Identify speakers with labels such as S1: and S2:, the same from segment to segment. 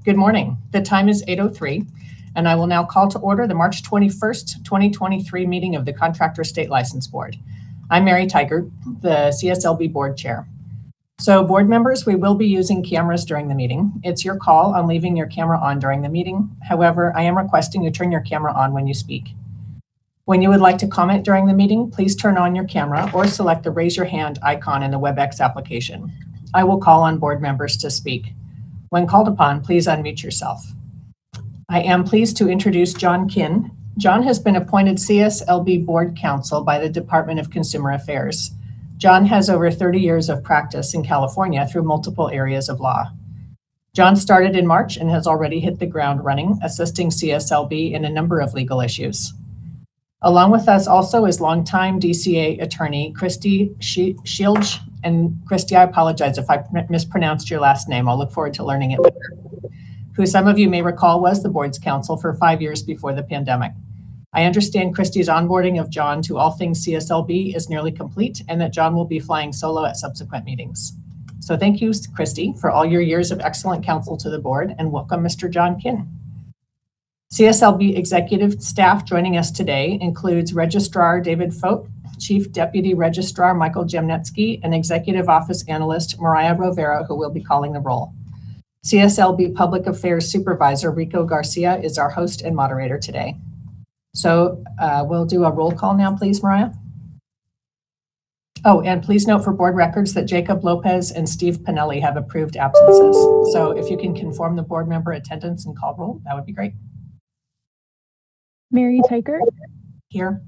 S1: Good morning. The time is 8:03, and I will now call to order the March 21st, 2023 meeting of the Contractors State License Board. I'm Mary Tigert, the CSLB Board Chair. So board members, we will be using cameras during the meeting. It's your call on leaving your camera on during the meeting. However, I am requesting you turn your camera on when you speak. When you would like to comment during the meeting, please turn on your camera or select the raise your hand icon in the WebEx application. I will call on board members to speak. When called upon, please unmute yourself. I am pleased to introduce John Kinn. John has been appointed CSLB Board Counsel by the Department of Consumer Affairs. John has over 30 years of practice in California through multiple areas of law. John started in March and has already hit the ground running, assisting CSLB in a number of legal issues. Along with us also is longtime DCA attorney Christy Shields. And Christy, I apologize if I mispronounced your last name. I'll look forward to learning it later. Who some of you may recall was the board's counsel for 5 years before the pandemic. I understand Christy's onboarding of John to all things CSLB is nearly complete and that John will be flying solo at subsequent meetings. So thank you, Christy, for all your years of excellent counsel to the board, and welcome Mr. John Kinn. CSLB executive staff joining us today includes Registrar David Fote, Chief Deputy Registrar Michael Jemnetsky, and Executive Office Analyst Mariah Rovera, who will be calling the roll. CSLB Public Affairs Supervisor Rico Garcia is our host and moderator today. So we'll do a roll call now, please, Mariah. Oh, and please note for board records that Jacob Lopez and Steve Pinelli have approved absences. So if you can confirm the board member attendance and call roll, that would be great.
S2: Mary Tigert.
S1: Here.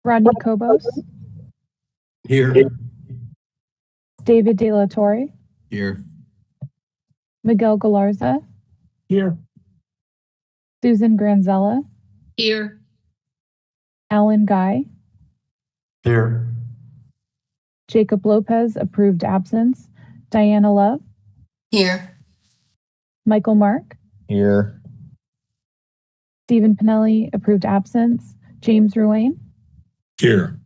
S2: Rodney Kobos.
S3: Here.
S2: David De La Torre.
S3: Here.
S2: Miguel Galarza.
S3: Here.
S2: Susan Granzella.
S4: Here.
S2: Alan Guy.
S3: Here.
S2: Jacob Lopez, approved absence. Diana Love.
S4: Here.
S2: Michael Mark.
S3: Here.
S2: Stephen Pinelli, approved absence. James Ruane.
S3: Here.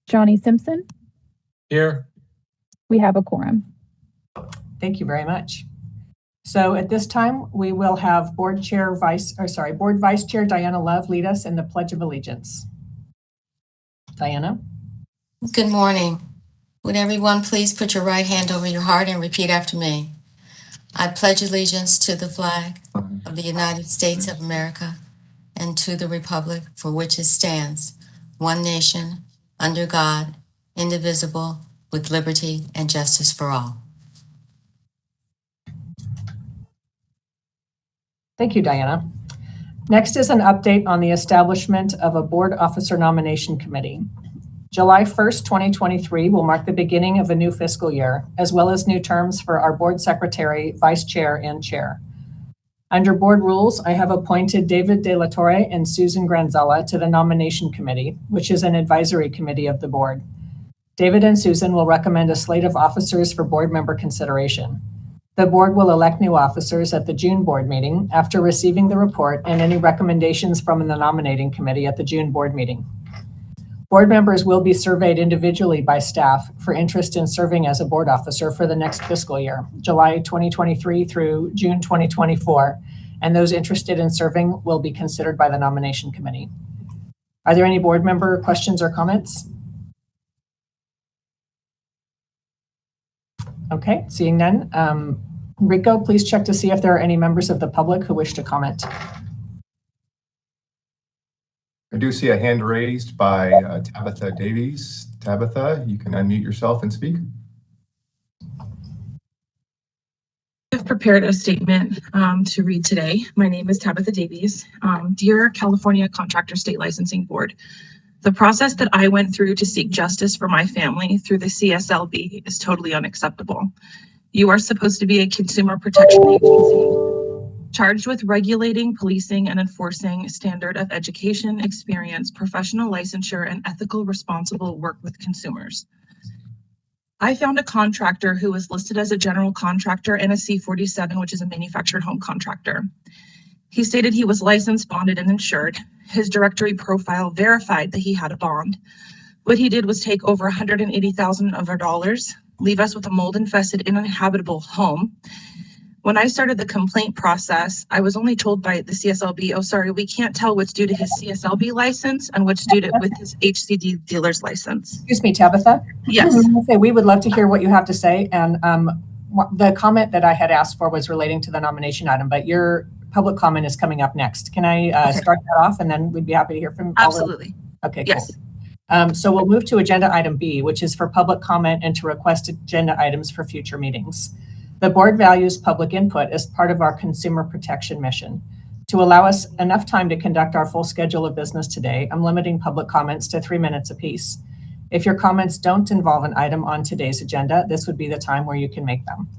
S2: Johnny Simpson.
S3: Here.
S2: We have a quorum.
S1: Thank you very much. So at this time, we will have Board Vice Chair Diana Love lead us in the Pledge of Allegiance. Diana.
S4: Good morning. Would everyone please put your right hand over your heart and repeat after me? I pledge allegiance to the flag of the United States of America and to the republic for which it stands, one nation, under God, indivisible, with liberty and justice for all.
S1: Thank you, Diana. Next is an update on the establishment of a board officer nomination committee. July 1st, 2023 will mark the beginning of a new fiscal year, as well as new terms for our board secretary, vice chair, and chair. Under board rules, I have appointed David De La Torre and Susan Granzella to the nomination committee, which is an advisory committee of the board. David and Susan will recommend a slate of officers for board member consideration. The board will elect new officers at the June board meeting after receiving the report and any recommendations from the nominating committee at the June board meeting. Board members will be surveyed individually by staff for interest in serving as a board officer for the next fiscal year, July 2023 through June 2024, and those interested in serving will be considered by the nomination committee. Are there any board member questions or comments? Okay, seeing none. Rico, please check to see if there are any members of the public who wish to comment.
S5: I do see a hand raised by Tabitha Davies. Tabitha, you can unmute yourself and speak.
S6: I've prepared a statement to read today. My name is Tabitha Davies. Dear California Contractor State Licensing Board, the process that I went through to seek justice for my family through the CSLB is totally unacceptable. You are supposed to be a consumer protection agency charged with regulating, policing, and enforcing standard of education, experience, professional licensure, and ethical, responsible work with consumers. I found a contractor who was listed as a general contractor and a C-47, which is a manufactured home contractor. He stated he was licensed, bonded, and insured. His directory profile verified that he had a bond. What he did was take over $180,000 of our dollars, leave us with a mold-infested, uninhabitable home, When I started the complaint process, I was only told by the CSLB, oh, sorry, we can't tell what's due to his CSLB license and what's due to with his HCD dealer's license.
S1: Excuse me, Tabitha.
S6: Yes.
S1: Okay, we would love to hear what you have to say. And the comment that I had asked for was relating to the nomination item, but your public comment is coming up next. Can I start that off, and then we'd be happy to hear from all of you?
S6: Absolutely.
S1: Okay,
S6: Yes.
S1: cool. So we'll move to agenda item B, which is for public comment and to request agenda items for future meetings. The board values public input as part of our consumer protection mission. To allow us enough time to conduct our full schedule of business today, I'm limiting public comments to 3 minutes apiece. If your comments don't involve an item on today's agenda, this would be the time where you can make them.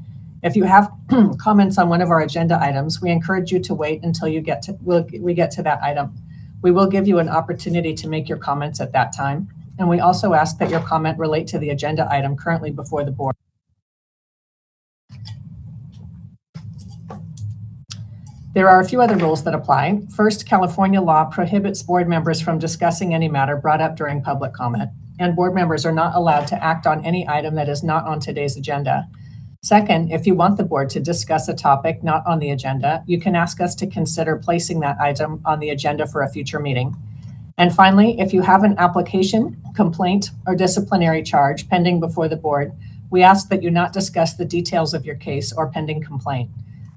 S1: If you have comments on one of our agenda items, we encourage you to wait until we get to that item. We will give you an opportunity to make your comments at that time, and we also ask that your comment relate to the agenda item currently before the board. There are a few other rules that apply. First, California law prohibits board members from discussing any matter brought up during public comment, and board members are not allowed to act on any item that is not on today's agenda. Second, if you want the board to discuss a topic not on the agenda, you can ask us to consider placing that item on the agenda for a future meeting. And finally, if you have an application, complaint, or disciplinary charge pending before the board, we ask that you not discuss the details of your case or pending complaint.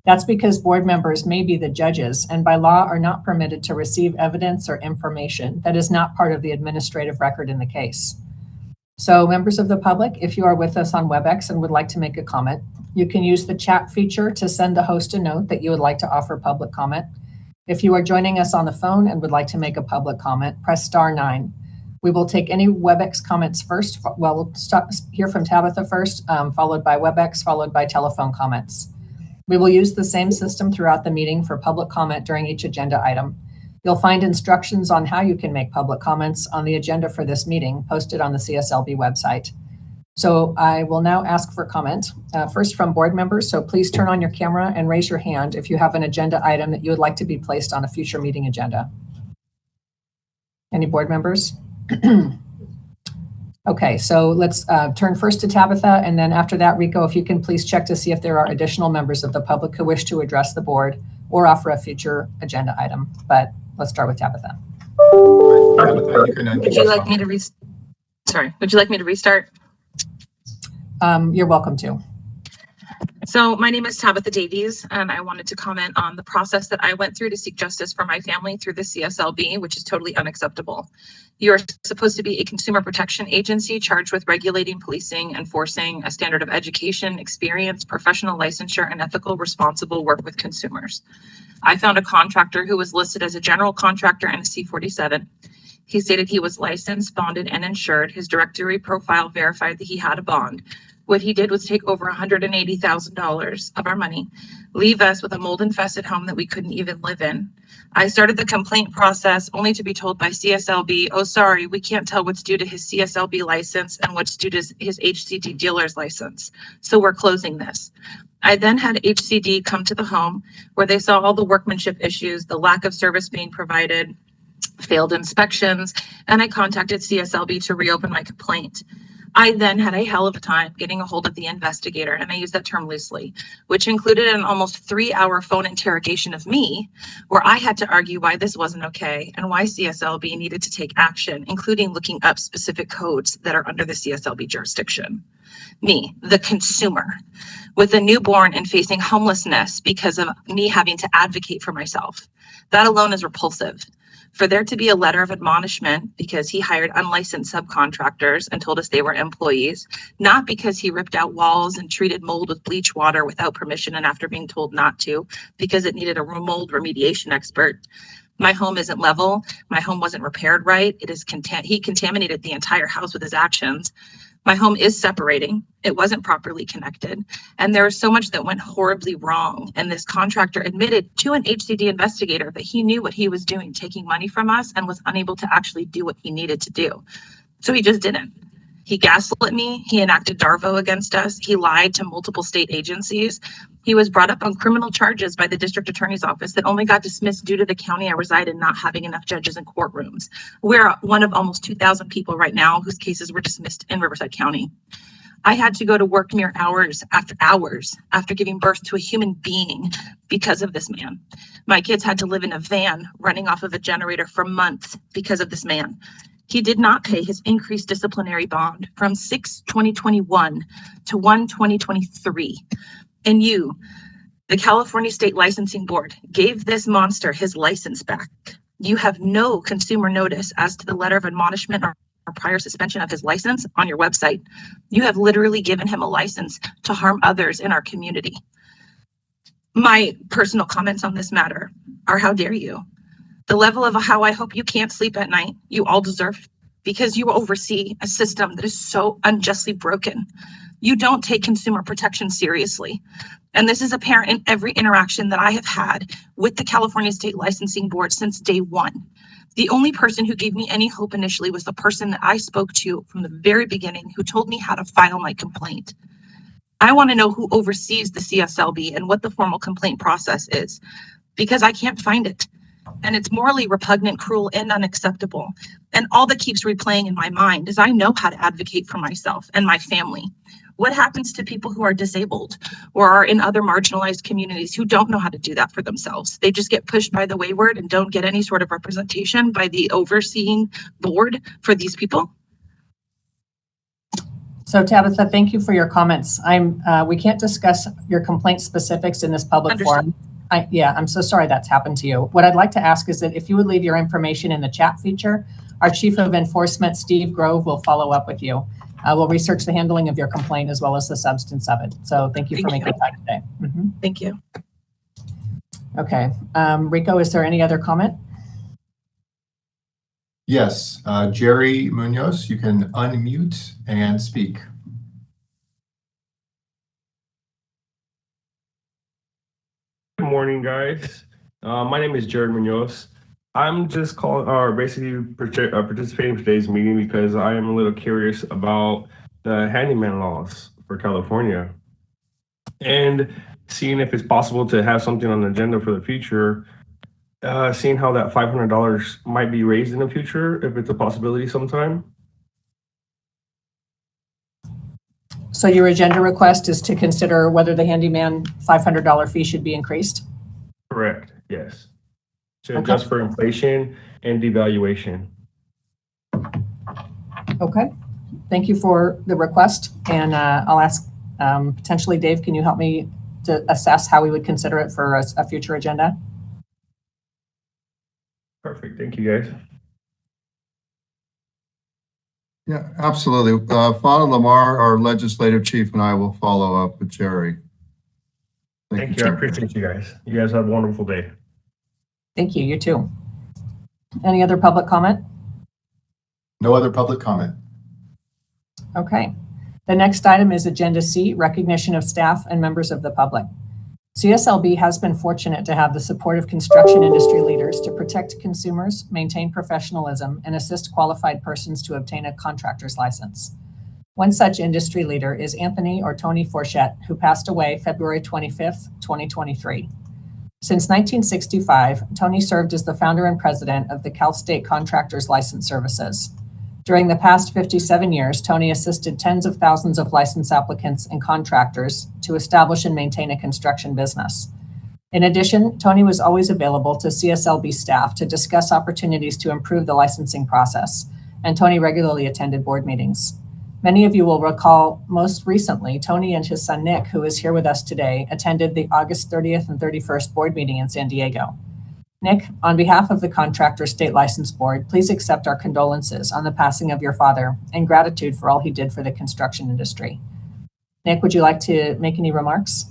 S1: That's because board members may be the judges and by law are not permitted to receive evidence or information that is not part of the administrative record in the case. So members of the public, if you are with us on WebEx and would like to make a comment, you can use the chat feature to send the host a note that you would like to offer public comment. If you are joining us on the phone and would like to make a public comment, press *9. We will take any WebEx comments first. Well, we'll hear from Tabitha first, followed by WebEx, followed by telephone comments. We will use the same system throughout the meeting for public comment during each agenda item. You'll find instructions on how you can make public comments on the agenda for this meeting posted on the CSLB website. So I will now ask for comment, first from board members. So please turn on your camera and raise your hand if you have an agenda item that you would like to be placed on a future meeting agenda. Any board members? Okay, so let's turn first to Tabitha, and then after that, Rico, if you can please check to see if there are additional members of the public who wish to address the board or offer a future agenda item. But let's start with Tabitha.
S5: Tabitha, you can unmute
S6: Would you like
S5: yourself.
S6: me to would you like me to restart?
S1: You're welcome to.
S6: So my name is Tabitha Davies, and I wanted to comment on the process that I went through to seek justice for my family through the CSLB, which is totally unacceptable. You're supposed to be a consumer protection agency charged with regulating, policing, enforcing a standard of education, experience, professional licensure, and ethical, responsible work with consumers. I found a contractor who was listed as a general contractor and a C-47. He stated he was licensed, bonded, and insured. His directory profile verified that he had a bond. What he did was take over $180,000 of our money, leave us with a mold-infested home that we couldn't even live in. I started the complaint process only to be told by CSLB, oh, sorry, we can't tell what's due to his CSLB license and what's due to his HCD dealer's license. So we're closing this. I then had HCD come to the home where they saw all the workmanship issues, the lack of service being provided, failed inspections, and I contacted CSLB to reopen my complaint. I then had a hell of a time getting a hold of the investigator, and I use that term loosely, which included an almost 3-hour phone interrogation of me, where I had to argue why this wasn't okay and why CSLB needed to take action, including looking up specific codes that are under the CSLB jurisdiction. Me, the consumer, with a newborn and facing homelessness because of me having to advocate for myself. That alone is repulsive. For there to be a letter of admonishment because he hired unlicensed subcontractors and told us they were employees, not because he ripped out walls and treated mold with bleach water without permission and after being told not to, because it needed a mold remediation expert. My home isn't level. My home wasn't repaired right. He contaminated the entire house with his actions. My home is separating. It wasn't properly connected. And there was so much that went horribly wrong. And this contractor admitted to an HCD investigator that he knew what he was doing, taking money from us, and was unable to actually do what he needed to do. So he just didn't. He gaslit me. He enacted DARVO against us. He lied to multiple state agencies. He was brought up on criminal charges by the district attorney's office that only got dismissed due to the county I reside in not having enough judges in courtrooms. We're one of almost 2,000 people right now whose cases were dismissed in Riverside County. I had to go to work mere hours after giving birth to a human being because of this man. My kids had to live in a van running off of a generator for months because of this man. He did not pay his increased disciplinary bond from 6/2021 to 1/2023. And you, the California State Licensing Board, gave this monster his license back. You have no consumer notice as to the letter of admonishment or prior suspension of his license on your website. You have literally given him a license to harm others in our community. My personal comments on this matter are, how dare you? The level of how I hope you can't sleep at night, you all deserve, because you oversee a system that is so unjustly broken. You don't take consumer protection seriously. And this is apparent in every interaction that I have had with the California State Licensing Board since day one. The only person who gave me any hope initially was the person that I spoke to from the very beginning, who told me how to file my complaint. I want to know who oversees the CSLB and what the formal complaint process is, because I can't find it. And it's morally repugnant, cruel, and unacceptable. And all that keeps replaying in my mind is I know how to advocate for myself and my family. What happens to people who are disabled or are in other marginalized communities who don't know how to do that for themselves? They just get pushed by the wayward and don't get any sort of representation by the overseeing board for these people.
S1: So Tabitha, thank you for your comments. We can't discuss your complaint specifics in this public forum. I'm so sorry that's happened to you. What I'd like to ask is that if you would leave your information in the chat feature, our Chief of Enforcement, Steve Grove, will follow up with you. We'll research the handling of your complaint as well as the substance of it. So thank you for making time today.
S6: Thank you.
S1: Okay. Rico, is there any other comment?
S5: Yes, Jerry Munoz, you can unmute and speak.
S7: Good morning, guys. My name is Jared Munoz. I'm just basically participating in today's meeting because I am a little curious about the handyman laws for California and seeing if it's possible to have something on the agenda for the future, seeing how that $500 might be raised in the future, if it's a possibility sometime.
S1: So your agenda request is to consider whether the handyman $500 fee should be increased?
S7: Correct, yes. To adjust for inflation and devaluation. Okay.
S1: Thank you for the request. And I'll ask potentially, Dave, can you help me to assess how we would consider it for a future agenda?
S7: Perfect, thank you guys.
S3: Yeah, absolutely. Father Lamar, our legislative chief, and I will follow up with Jerry.
S7: Thank you. I appreciate you guys. You guys have a wonderful day.
S1: Thank you. You too. Any other public comment?
S5: No other public comment.
S1: Okay. The next item is Agenda C, recognition of staff and members of the public. CSLB has been fortunate to have the support of construction industry leaders to protect consumers, maintain professionalism, and assist qualified persons to obtain a contractor's license. One such industry leader is Anthony or Tony Forchette, who passed away February 25th, 2023. Since 1965, Tony served as the founder and president of the Cal State Contractors License Services. During the past 57 years, Tony assisted tens of thousands of license applicants and contractors to establish and maintain a construction business. In addition, Tony was always available to CSLB staff to discuss opportunities to improve the licensing process, and Tony regularly attended board meetings. Many of you will recall most recently, Tony and his son Nick, who is here with us today, attended the August 30th and 31st board meeting in San Diego. Nick, on behalf of the Contractors State License Board, please accept our condolences on the passing of your father and gratitude for all he did for the construction industry. Nick, would you like to make any remarks?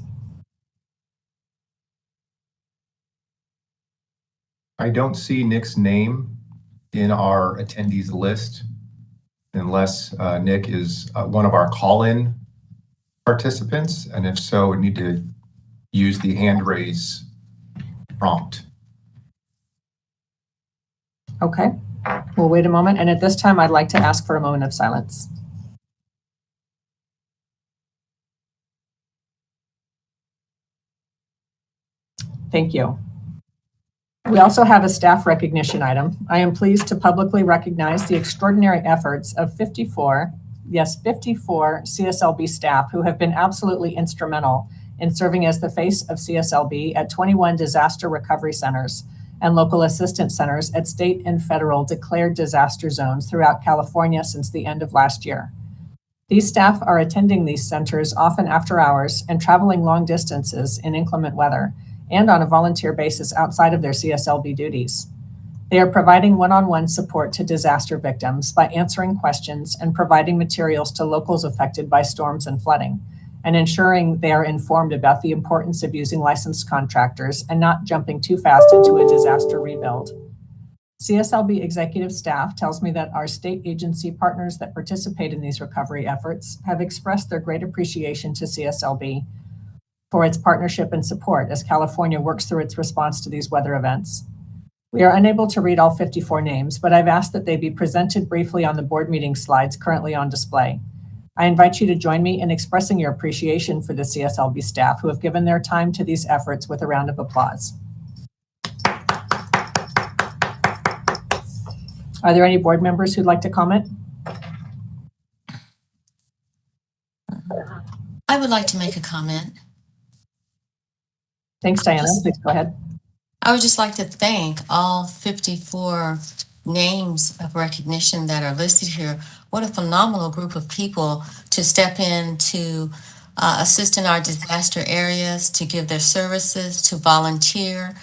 S5: I don't see Nick's name in our attendees list unless Nick is one of our call-in participants. And if so, we need to use the hand raise prompt.
S1: Okay, we'll wait a moment. And at this time, I'd like to ask for a moment of silence. Thank you. We also have a staff recognition item. I am pleased to publicly recognize the extraordinary efforts of 54 yes, 54 CSLB staff who have been absolutely instrumental in serving as the face of CSLB at 21 disaster recovery centers and local assistance centers at state and federal declared disaster zones throughout California since the end of last year. These staff are attending these centers often after hours and traveling long distances in inclement weather and on a volunteer basis outside of their CSLB duties. They are providing one-on-one support to disaster victims by answering questions and providing materials to locals affected by storms and flooding, and ensuring they are informed about the importance of using licensed contractors and not jumping too fast into a disaster rebuild. CSLB executive staff tells me that our state agency partners that participate in these recovery efforts have expressed their great appreciation to CSLB for its partnership and support as California works through its response to these weather events. We are unable to read all 54 names, but I've asked that they be presented briefly on the board meeting slides currently on display. I invite you to join me in expressing your appreciation for the CSLB staff who have given their time to these efforts with a round of applause. Are there any board members who'd like to comment?
S4: I would like to make a comment.
S1: Thanks, Diana. Please go ahead.
S4: I would just like to thank all 54 names of recognition that are listed here. What a phenomenal group of people to step in to assist in our disaster areas, to give their services, to volunteer.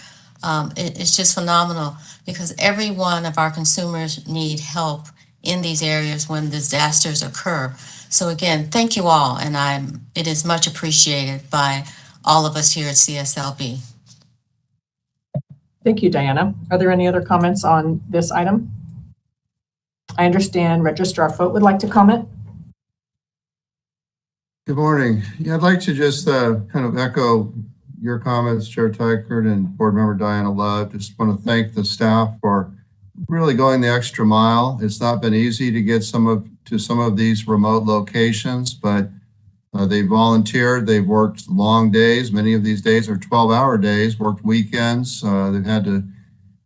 S4: It's just phenomenal because every one of our consumers need help in these areas when disasters occur. So again, thank you all, and it is much appreciated by all of us here at CSLB.
S1: Thank you, Diana. Are there any other comments on this item? I understand Registrar Foat would like to comment.
S3: Good morning. Yeah, I'd like to just kind of echo your comments, Chair Tykert and Board Member Diana Love. Just want to thank the staff for really going the extra mile. It's not been easy to get to some of these remote locations, but they volunteered. They've worked long days. Many of these days are 12-hour days, worked weekends. They've had to,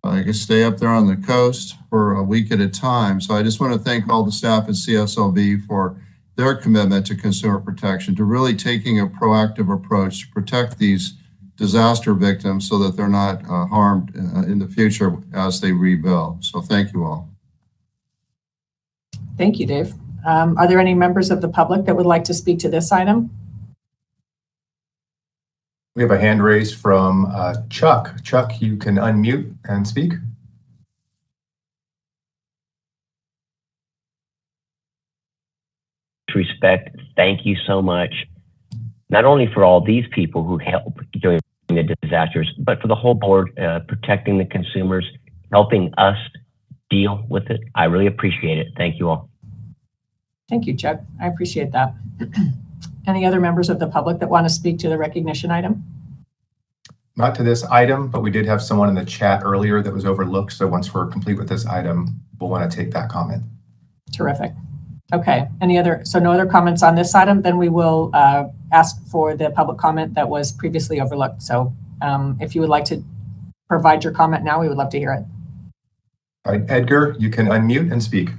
S3: I guess, stay up there on the coast for a week at a time. So I just want to thank all the staff at CSLB for their commitment to consumer protection, to really taking a proactive approach to protect these disaster victims so that they're not harmed in the future as they rebuild. So thank you all.
S1: Thank you, Dave. Are there any members of the public that would like to speak to this item?
S5: We have a hand raised from Chuck. Chuck, you can unmute and speak.
S8: Respect, thank you so much, not only for all these people who help during the disasters, but for the whole board, protecting the consumers, helping us deal with it. I really appreciate it. Thank you all.
S1: Thank you, Chuck. I appreciate that. Any other members of the public that want to speak to the recognition item?
S5: Not to this item, but we did have someone in the chat earlier that was overlooked. So once we're complete with this item, we'll want to take that comment.
S1: Terrific. Okay. So no other comments on this item, then we will ask for the public comment that was previously overlooked. So if you would like to provide your comment now, we would love to hear it.
S5: All right, Edgar, you can unmute and speak.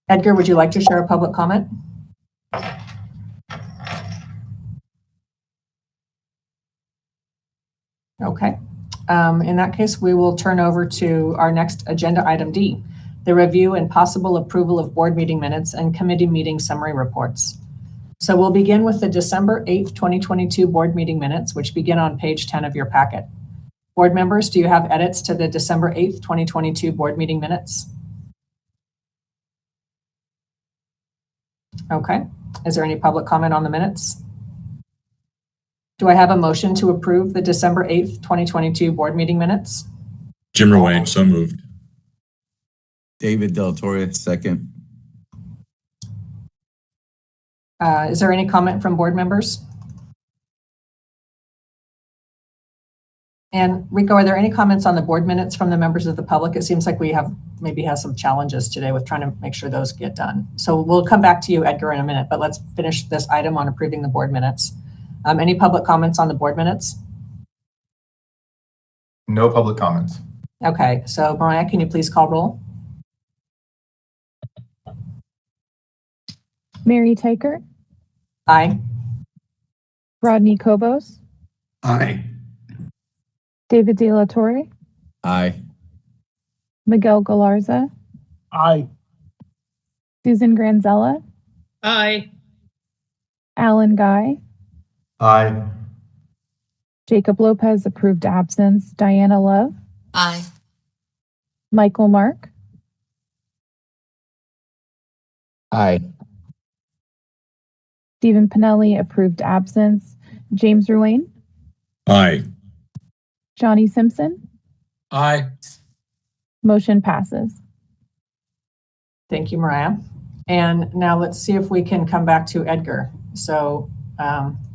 S1: Edgar, would you like to share a public comment? Okay. In that case, we will turn over to our next agenda item D, the review and possible approval of board meeting minutes and committee meeting summary reports. So we'll begin with the December 8th, 2022 board meeting minutes, which begin on page 10 of your packet. Board members, do you have edits to the December 8th, 2022 board meeting minutes? Okay. Is there any public comment on the minutes? Do I have a motion to approve the December 8th, 2022 board meeting minutes?
S9: Jim Ruane, so moved.
S10: David Del Torre, second.
S1: Is there any comment from board members? And Rico, are there any comments on the board minutes from the members of the public? It seems like we have some challenges today with trying to make sure those get done. So we'll come back to you, Edgar, in a minute, but let's finish this item on approving the board minutes. Any public comments on the board minutes?
S5: No public comments.
S1: Okay, so Mariah, can you please call roll?
S2: Mary Tykert,
S1: Aye.
S2: Rodney Kobos,
S10: Aye.
S2: David De La Torre,
S10: Aye.
S2: Miguel Galarza,
S11: Aye.
S2: Susan Granzella,
S11: Aye.
S2: Alan Guy,
S5: Aye.
S2: Jacob Lopez approved absence, Diana Love,
S4: Aye.
S2: Michael Mark,
S10: Aye.
S2: Stephen Pinelli approved absence, James Ruane,
S9: Aye.
S2: Johnny Simpson,
S11: Aye.
S2: motion passes.
S1: Thank you, Mariah. And now let's see if we can come back to Edgar. So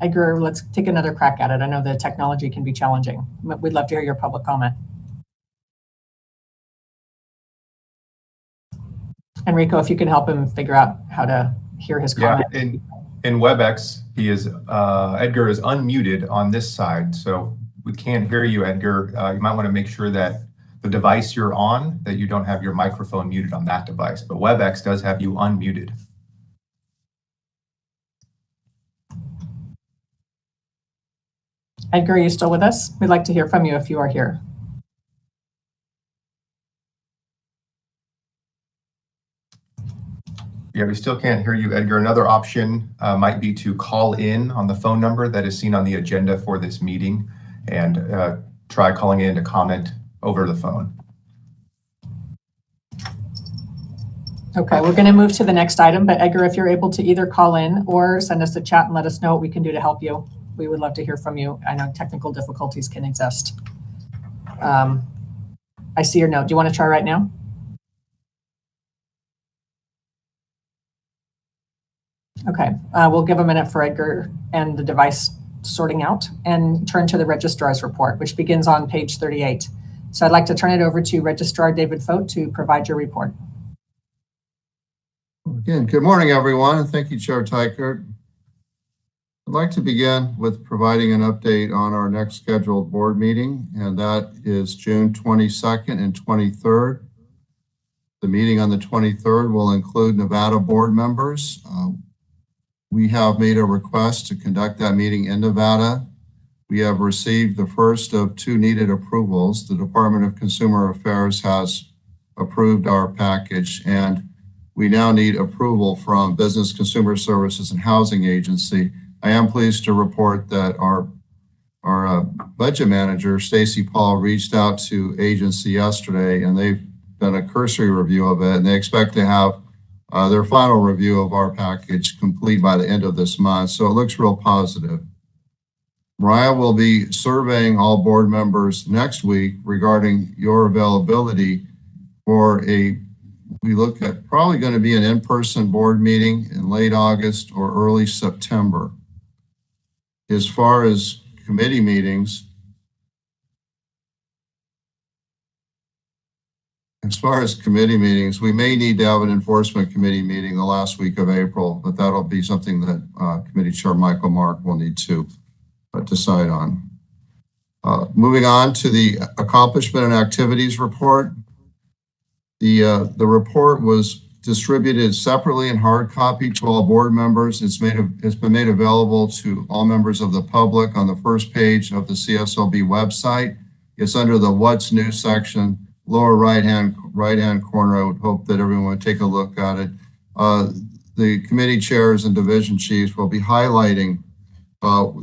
S1: Edgar, let's take another crack at it. I know the technology can be challenging, but we'd love to hear your public comment. Enrico, if you can help him figure out how to hear his comment.
S5: Yeah, in WebEx, Edgar is unmuted on this side, so we can't hear you, Edgar. You might want to make sure that the device you're on, that you don't have your microphone muted on that device, but WebEx does have you unmuted.
S1: Edgar, are you still with us? We'd like to hear from you if you are here.
S5: Yeah, we still can't hear you, Edgar. Another option might be to call in on the phone number that is seen on the agenda for this meeting and try calling in to comment over the phone.
S1: Okay, we're going to move to the next item, but Edgar, if you're able to either call in or send us a chat and let us know what we can do to help you, we would love to hear from you. I know technical difficulties can exist. I see your note. Do you want to try right now? Okay, we'll give a minute for Edgar and the device sorting out and turn to the registrar's report, which begins on page 38. So I'd like to turn it over to Registrar David Fote to provide your report.
S3: Again, good morning, everyone, and thank you, Chair Tykert. I'd like to begin with providing an update on our next scheduled board meeting, and that is June 22nd and 23rd. The meeting on the 23rd will include Nevada board members. We have made a request to conduct that meeting in Nevada. We have received the first of two needed approvals. The Department of Consumer Affairs has approved our package, and we now need approval from Business Consumer Services and Housing Agency. I am pleased to report that our budget manager, Stacy Paul, reached out to agency yesterday, and they've done a cursory review of it, and they expect to have their final review of our package complete by the end of this month. So it looks real positive. Mariah will be surveying all board members next week regarding your availability for we look at probably going to be an in-person board meeting in late August or early September. As far as committee meetings, we may need to have an enforcement committee meeting the last week of April, but that'll be something that Committee Chair Michael Mark will need to decide on. Moving on to the accomplishment and activities report. The report was distributed separately in hard copy to all board members. It's been made available to all members of the public on the first page of the CSLB website. It's under the What's New section, lower right hand corner. I would hope that everyone would take a look at it. The committee chairs and division chiefs will be highlighting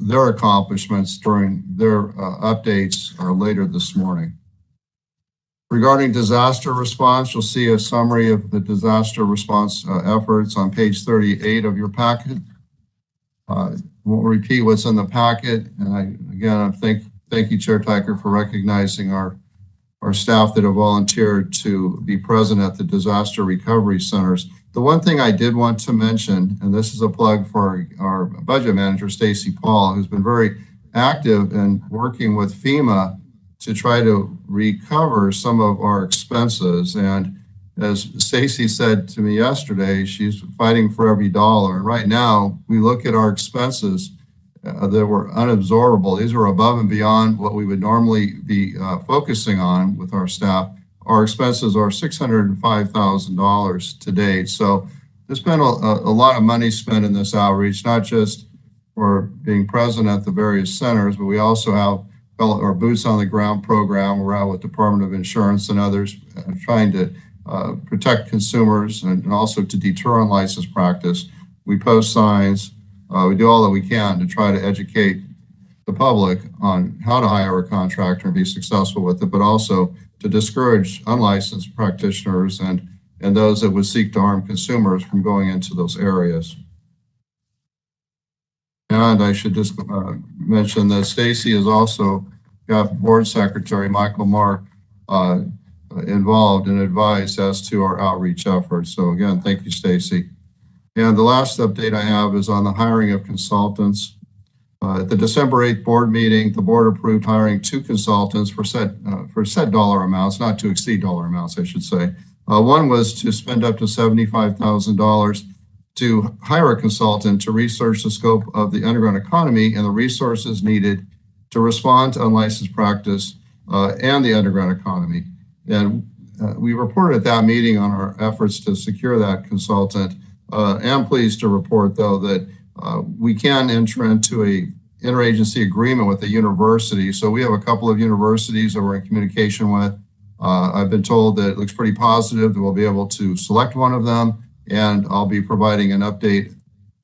S3: their accomplishments during their updates later this morning. Regarding disaster response, you'll see a summary of the disaster response efforts on page 38 of your packet. Won't repeat what's in the packet. And I thank you, Chair Tykert, for recognizing our staff that have volunteered to be present at the disaster recovery centers. The one thing I did want to mention, and this is a plug for our budget manager, Stacy Paul, who's been very active in working with FEMA to try to recover some of our expenses. And as Stacy said to me yesterday, she's fighting for every dollar. Right now, we look at our expenses that were unabsorbable. These were above and beyond what we would normally be focusing on with our staff. Our expenses are $605,000 to date. So there's been a lot of money spent in this outreach, not just for being present at the various centers, but we also have our Boots on the Ground program. We're out with Department of Insurance and others trying to protect consumers and also to deter unlicensed practice. We post signs. We do all that we can to try to educate the public on how to hire a contractor and be successful with it, but also to discourage unlicensed practitioners and those that would seek to harm consumers from going into those areas. And I should just mention that Stacy has also got Board Secretary Michael Mark involved and advised as to our outreach efforts. So again, thank you, Stacy. And the last update I have is on the hiring of consultants. At the December 8th board meeting, the board approved hiring 2 consultants for set dollar amounts, not to exceed dollar amounts, I should say. One was to spend up to $75,000 to hire a consultant to research the scope of the underground economy and the resources needed to respond to unlicensed practice and the underground economy. And we reported at that meeting on our efforts to secure that consultant. I'm pleased to report, though, that we can enter into a interagency agreement with the university. So we have a couple of universities that we're in communication with. I've been told that it looks pretty positive that we'll be able to select one of them, and I'll be providing an update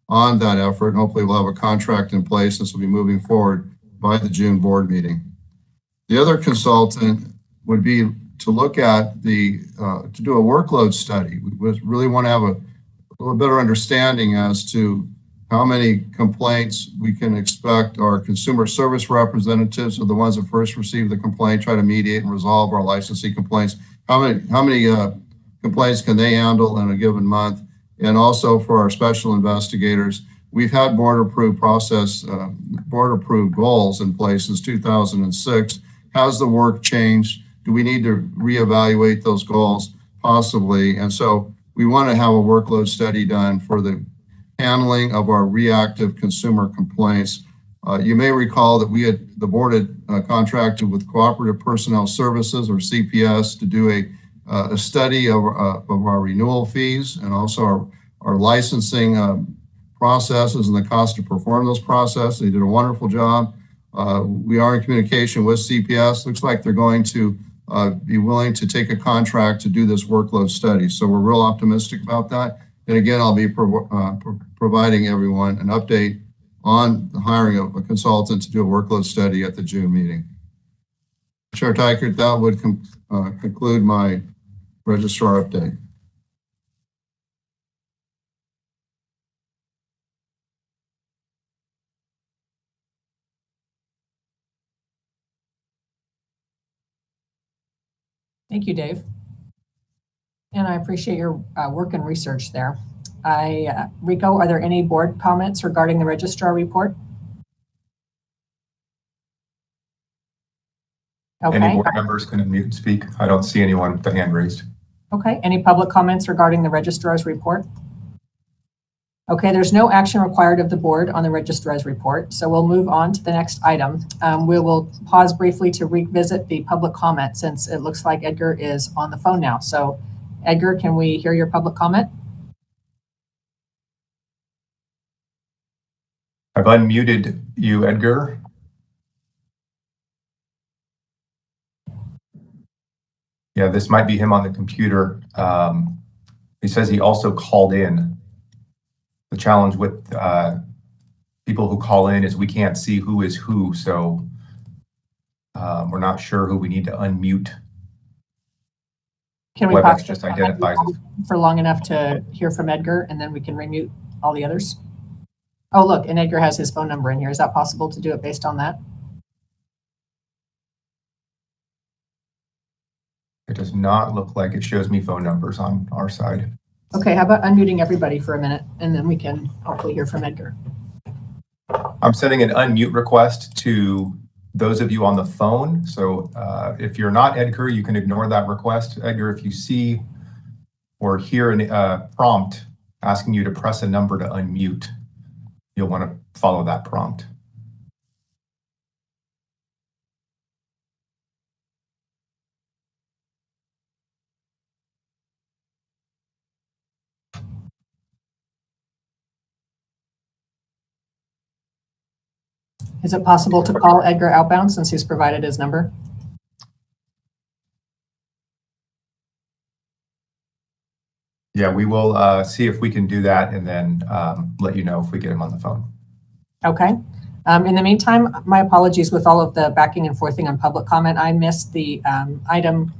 S3: on that effort. And hopefully we'll have a contract in place. This will be moving forward by the June board meeting. The other consultant would be to look at to do a workload study. We really want to have a little better understanding as to how many complaints we can expect our consumer service representatives are the ones that first receive the complaint, try to mediate and resolve our licensing complaints. How many complaints can they handle in a given month? And also for our special investigators, we've had board approved goals in place since 2006. Has the work changed? Do we need to reevaluate those goals? Possibly. And so we want to have a workload study done for the handling of our reactive consumer complaints. You may recall that the board had contracted with Cooperative Personnel Services, or CPS, to do a study of our renewal fees and also our licensing processes and the cost to perform those processes. They did a wonderful job. We are in communication with CPS. Looks like they're going to be willing to take a contract to do this workload study. So we're real optimistic about that. And again, I'll be providing everyone an update on the hiring of a consultant to do a workload study at the June meeting. Chair Tykert, that would conclude my registrar update.
S1: Thank you, Dave. And I appreciate your work and research there. Rico, are there any board comments regarding the registrar report? Okay.
S5: Any board members can unmute and speak. I don't see anyone with the hand raised.
S1: Okay. Any public comments regarding the registrar's report? Okay, there's no action required of the board on the registrar's report, so we'll move on to the next item. We will pause briefly to revisit the public comment since it looks like Edgar is on the phone now. So Edgar, can we hear your public comment?
S5: I've unmuted you, Edgar. Yeah, this might be him on the computer. He says he also called in. The challenge with people who call in is we can't see who is who, so we're not sure who we need to unmute.
S1: Can we
S5: WebEx just identifies it
S1: for long enough to hear from Edgar, and then we can remute all the others? Oh, look, and Edgar has his phone number in here. Is that possible to do it based on that?
S5: It does not look like it shows me phone numbers on our side.
S1: Okay, how about unmuting everybody for a minute, and then we can hopefully hear from Edgar.
S5: I'm sending an unmute request to those of you on the phone. So if you're not Edgar, you can ignore that request. Edgar, if you see or hear a prompt asking you to press a number to unmute, you'll want to follow that prompt.
S1: Is it possible to call Edgar outbound since he's provided his number?
S5: Yeah, we will see if we can do that and then let you know if we get him on the phone.
S1: Okay. In the meantime, my apologies with all of the backing and forthing on public comment. I missed the item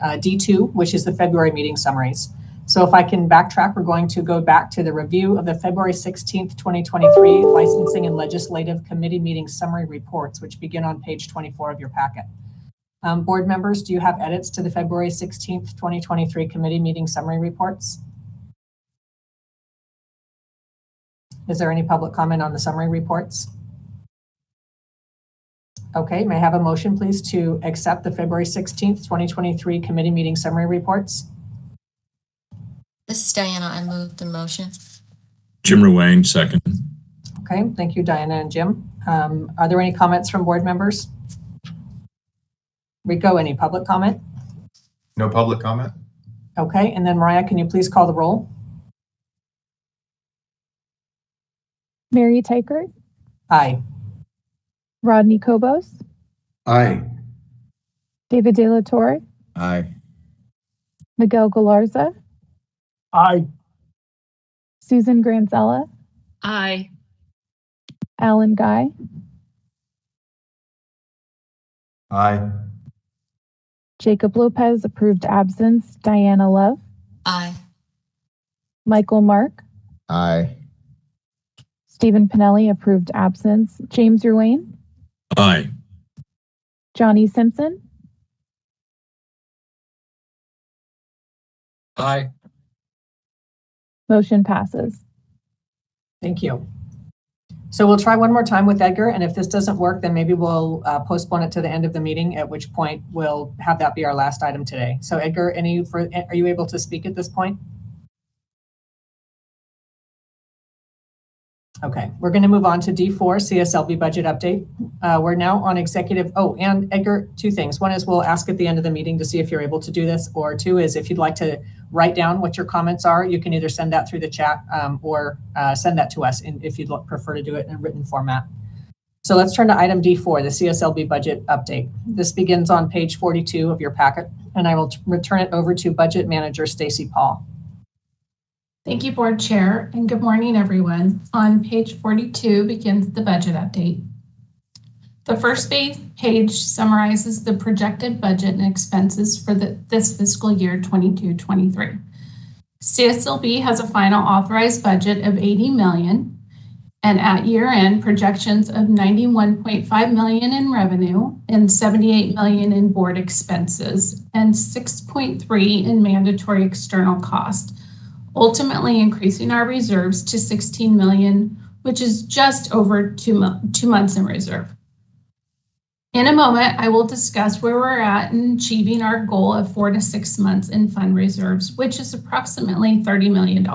S1: D2, which is the February meeting summaries. So if I can backtrack, we're going to go back to the review of the February 16th, 2023 Licensing and Legislative Committee meeting summary reports, which begin on page 24 of your packet. Board members, do you have edits to the February 16th, 2023 committee meeting summary reports? Is there any public comment on the summary reports? Okay, may I have a motion, please, to accept the February 16th, 2023 committee meeting summary reports?
S4: This is Diana. I move the motion.
S9: Jim Ruane, second.
S1: Okay, thank you, Diana and Jim. Are there any comments from board members? Rico, any public comment?
S5: No public comment?
S1: Okay, and then Mariah, can you please call the roll?
S2: Mary Tykert,
S1: Aye.
S2: Rodney Kobos,
S10: Aye.
S2: David De La Torre,
S10: Aye.
S2: Miguel Galarza,
S11: Aye.
S2: Susan Granzella,
S11: Aye.
S2: Alan Guy,
S5: Aye.
S2: Jacob Lopez, approved absence, Diana Love,
S4: Aye.
S2: Michael Mark,
S10: Aye.
S2: Stephen Pinelli, approved absence, James Ruane,
S9: Aye.
S2: Johnny Simpson,
S11: Aye.
S2: motion passes.
S1: Thank you. So we'll try one more time with Edgar, and if this doesn't work, then maybe we'll postpone it to the end of the meeting, at which point we'll have that be our last item today. So Edgar, are you able to speak at this point? Okay, we're going to move on to D4, CSLB budget update. We're now on executive. Oh, and Edgar, two things. One is we'll ask at the end of the meeting to see if you're able to do this, or two is if you'd like to write down what your comments are, you can either send that through the chat or send that to us if you'd prefer to do it in a written format. So let's turn to item D4, the CSLB budget update. This begins on page 42 of your packet, and I will return it over to Budget Manager Stacy Paul.
S12: Thank you, Board Chair, and good morning, everyone. On page 42 begins the budget update. The first page summarizes the projected budget and expenses for this fiscal year 22-23. CSLB has a final authorized budget of $80 million, and at year-end, projections of $91.5 million in revenue and $78 million in board expenses and $6.3 million in mandatory external costs, ultimately increasing our reserves to $16 million, which is just over two months in reserve. In a moment, I will discuss where we're at in achieving our goal of 4 to 6 months in fund reserves, which is approximately $30 million.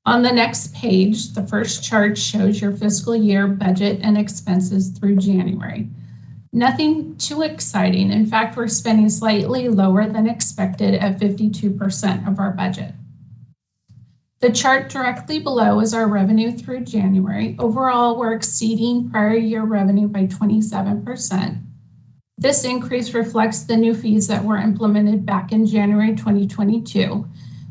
S12: On the next page, the first chart shows your fiscal year budget and expenses through January. Nothing too exciting. In fact, we're spending slightly lower than expected at 52% of our budget. The chart directly below is our revenue through January. Overall, we're exceeding prior year revenue by 27%. This increase reflects the new fees that were implemented back in January 2022,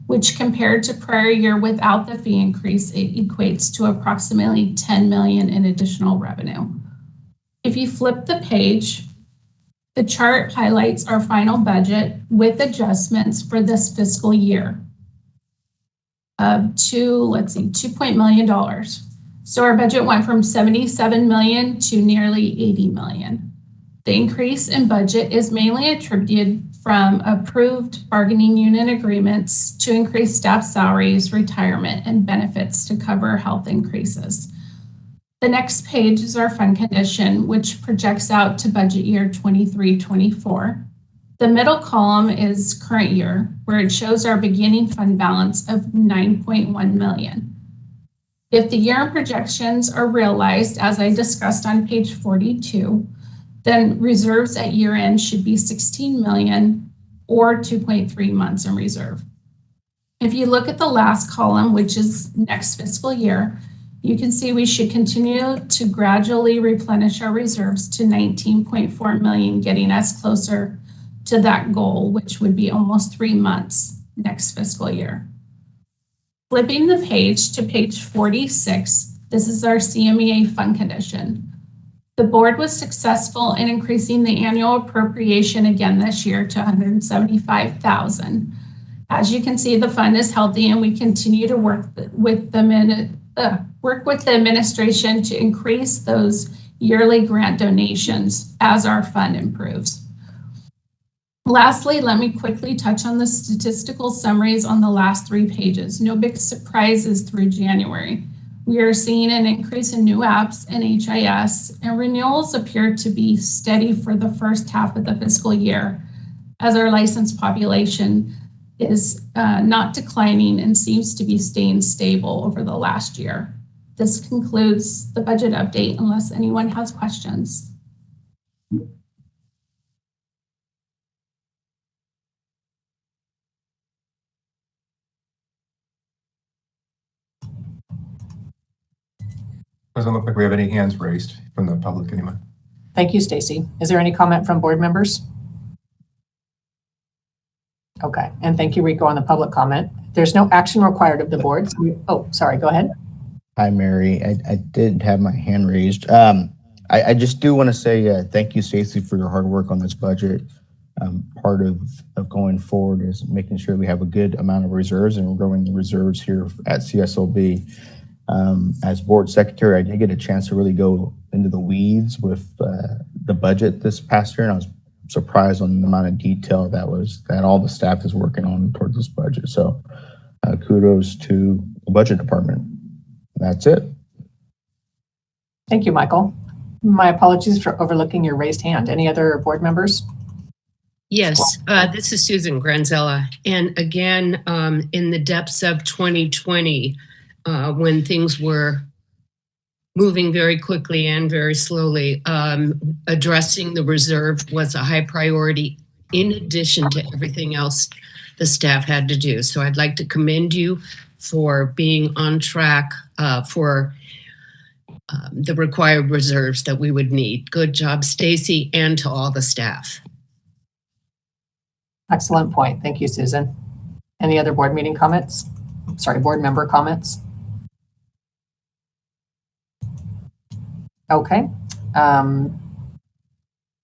S12: which compared to prior year without the fee increase, it equates to approximately $10 million in additional revenue. If you flip the page, the chart highlights our final budget with adjustments for this fiscal year of $2 million. So our budget went from $77 million to nearly $80 million. The increase in budget is mainly attributed from approved bargaining unit agreements to increase staff salaries, retirement, and benefits to cover health increases. The next page is our fund condition, which projects out to budget year 23-24. The middle column is current year, where it shows our beginning fund balance of $9.1 million. If the year-end projections are realized, as I discussed on page 42, then reserves at year-end should be $16 million or 2.3 months in reserve. If you look at the last column, which is next fiscal year, You can see we should continue to gradually replenish our reserves to 19.4 million, getting us closer to that goal, which would be almost 3 months next fiscal year. Flipping the page to page 46, this is our CMEA fund condition. The board was successful in increasing the annual appropriation again this year to $175,000. As you can see, the fund is healthy, and we continue to work with the administration to increase those yearly grant donations as our fund improves. Lastly, let me quickly touch on the statistical summaries on the last 3 pages. No big surprises through January. We are seeing an increase in new apps and HIS, and renewals appear to be steady for the first half of the fiscal year, as our licensed population is not declining and seems to be staying stable over the last year. This concludes the budget update unless anyone has questions.
S5: Doesn't look like we have any hands raised from the public anyway.
S1: Thank you, Stacy. Is there any comment from board members? Okay, and thank you, Rico, on the public comment. There's no action required of the board. Oh, sorry, go ahead.
S10: Hi, Mary. I did have my hand raised. I just do want to say thank you, Stacy, for your hard work on this budget. Part of going forward is making sure we have a good amount of reserves, and we're growing the reserves here at CSLB. As board secretary, I did get a chance to really go into the weeds with the budget this past year, and I was surprised on the amount of detail that all the staff is working on towards this budget. So kudos to the budget department. That's it.
S1: Thank you, Michael. My apologies for overlooking your raised hand. Any other board members?
S11: Yes, this is Susan Granzella. And again, in the depths of 2020, when things were moving very quickly and very slowly, addressing the reserve was a high priority in addition to everything else the staff had to do. So I'd like to commend you for being on track for the required reserves that we would need. Good job, Stacy, and to all the staff.
S1: Excellent point. Thank you, Susan. Any other board meeting comments? Sorry, board member comments? Okay.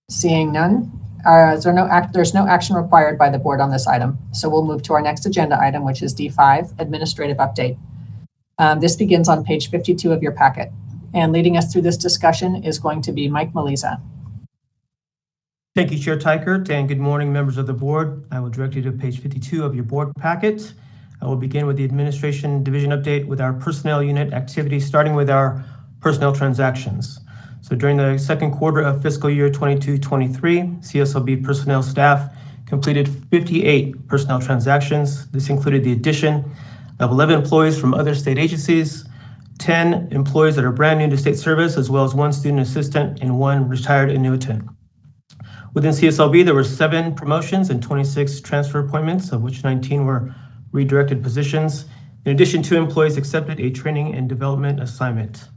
S1: Seeing none, there's no action required by the board on this item. So we'll move to our next agenda item, which is D5, administrative update. This begins on page 52 of your packet. And leading us through this discussion is going to be Mike Maliza.
S13: Thank you, Chair Tykert, and good morning, members of the board. I will direct you to page 52 of your board packet. I will begin with the administration division update with our personnel unit activities, starting with our personnel transactions. So during the second quarter of fiscal year 22-23, CSLB personnel staff completed 58 personnel transactions. This included the addition of 11 employees from other state agencies, 10 employees that are brand new to state service, as well as 1 student assistant and 1 retired annuitant. Within CSLB, there were 7 promotions and 26 transfer appointments, of which 19 were redirected positions. In addition, 2 employees accepted a training and development assignment.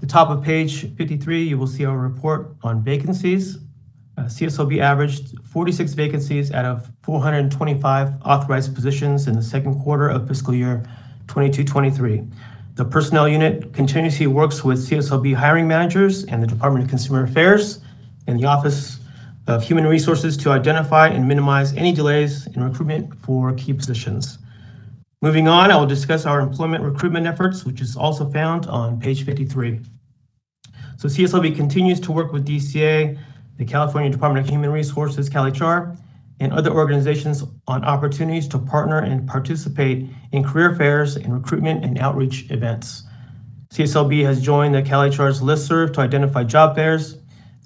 S13: The top of page 53, you will see our report on vacancies. CSLB averaged 46 vacancies out of 425 authorized positions in the second quarter of fiscal year 22-23. The personnel unit continuously works with CSLB hiring managers and the Department of Consumer Affairs and the Office of Human Resources to identify and minimize any delays in recruitment for key positions. Moving on, I will discuss our employment recruitment efforts, which is also found on page 53. So CSLB continues to work with DCA, the California Department of Human Resources, CalHR, and other organizations on opportunities to partner and participate in career fairs and recruitment and outreach events. CSLB has joined the CalHR's listserv to identify job fairs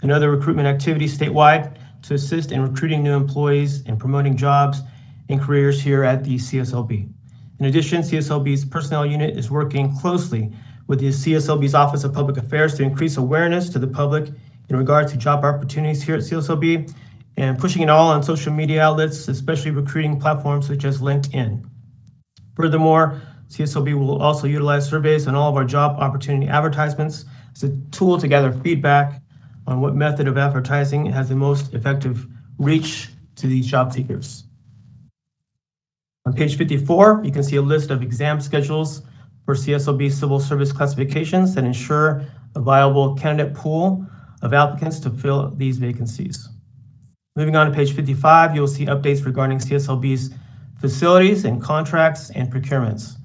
S13: and other recruitment activities statewide to assist in recruiting new employees and promoting jobs and careers here at the CSLB. In addition, CSLB's personnel unit is working closely with the CSLB's Office of Public Affairs to increase awareness to the public in regard to job opportunities here at CSLB and pushing it all on social media outlets, especially recruiting platforms such as LinkedIn. Furthermore, CSLB will also utilize surveys on all of our job opportunity advertisements as a tool to gather feedback on what method of advertising has the most effective reach to these job seekers. On page 54, you can see a list of exam schedules for CSLB civil service classifications that ensure a viable candidate pool of applicants to fill these vacancies. Moving on to page 55, you'll see updates regarding CSLB's facilities and contracts and procurements.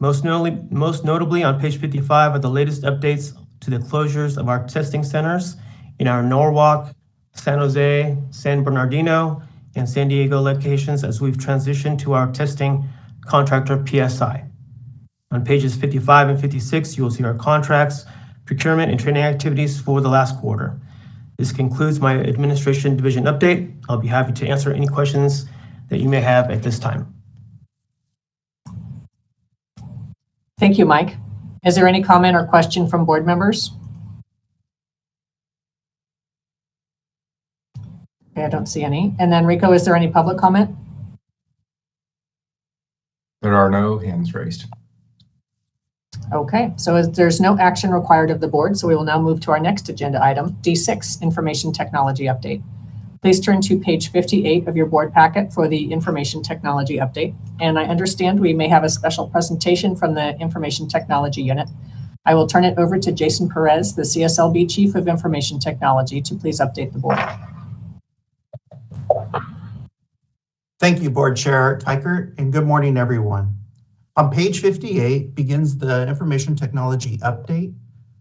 S13: Most notably on page 55 are the latest updates to the closures of our testing centers in our Norwalk, San Jose, San Bernardino, and San Diego locations as we've transitioned to our testing contractor PSI. On pages 55 and 56, you will see our contracts, procurement, and training activities for the last quarter. This concludes my administration division update. I'll be happy to answer any questions that you may have at this time.
S1: Thank you, Mike. Is there any comment or question from board members? Okay, I don't see any. And then Rico, is there any public comment?
S5: There are no hands raised.
S1: Okay, so there's no action required of the board, so we will now move to our next agenda item, D6, Information Technology Update. Please turn to page 58 of your board packet for the Information Technology Update. And I understand we may have a special presentation from the Information Technology Unit. I will turn it over to Jason Perez, the CSLB Chief of Information Technology, to please update the board.
S14: Thank you, Board Chair Teichert, and good morning, everyone. On page 58 begins the Information Technology Update.